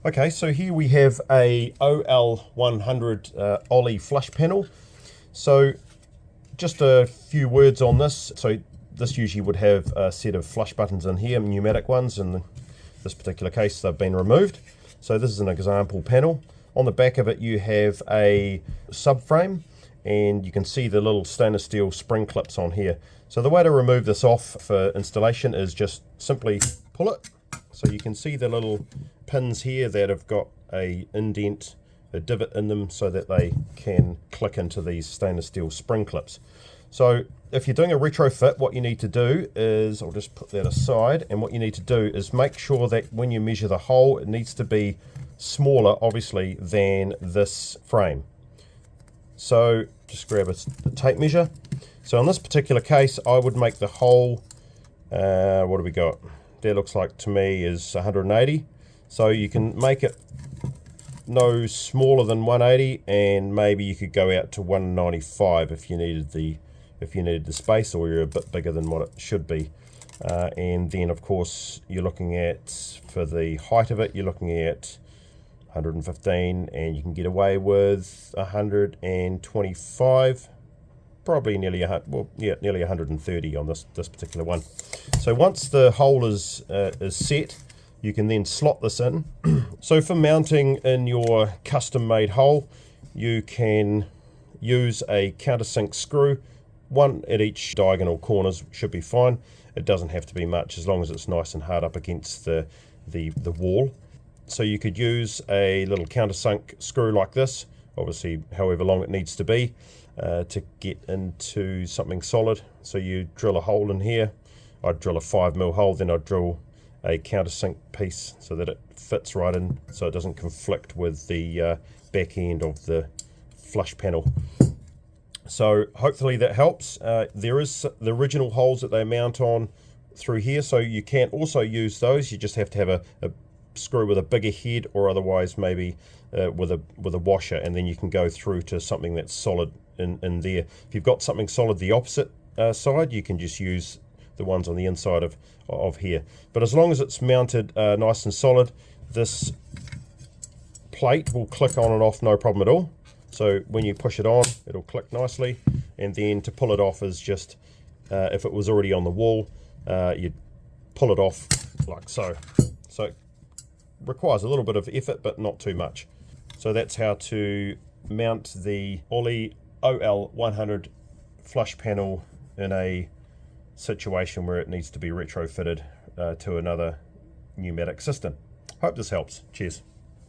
Okay, so here we have a OL100 Ollie flush panel. So just a few words on this. So this usually would have a set of flush buttons in here, pneumatic ones. In this particular case, they've been removed. So this is an example panel. On the back of it, you have a subframe, and you can see the little stainless steel spring clips on here. So the way to remove this off for installation is just simply pull it. So you can see the little pins here that have got a indent, a divot in them, so that they can click into these stainless steel spring clips. So if you're doing a retrofit, what you need to do is, I'll just put that aside, and what you need to do is make sure that when you measure the hole, it needs to be smaller, obviously, than this frame. So just grab a tape measure. So in this particular case, I would make the hole, what do we got? That looks like to me is 180. So you can make it no smaller than 180, and maybe you could go out to 195 if you needed the space, or you're a bit bigger than what it should be. And then of course you're looking at, for the height of it, you're looking at 115, and you can get away with 125, probably nearly nearly 130 on this particular one. So once the hole is set, you can then slot this in. So for mounting in your custom made hole, you can use a countersink screw, one at each diagonal corners should be fine. It doesn't have to be much, as long as it's nice and hard up against the wall. So you could use a little countersunk screw like this, obviously however long it needs to be, to get into something solid. So you drill a hole in here. I'd drill a 5mm hole, then I'd drill a countersink piece so that it fits right in, so it doesn't conflict with the back end of the flush panel. So hopefully that helps. There is the original holes that they mount on through here, so you can also use those. You just have to have a screw with a bigger head, or otherwise maybe with a washer, and then you can go through to something that's solid in there. If you've got something solid the opposite side, you can just use the ones on the inside of here. But as long as it's mounted nice and solid, this plate will click on and off no problem at all. So when you push it on, it'll click nicely, and then to pull it off is just, if it was already on the wall, you'd pull it off like so. So it requires a little bit of effort, but not too much. So that's how to mount the Ollie OL100 flush panel in a situation where it needs to be retrofitted to another pneumatic cistern. Hope this helps. Cheers.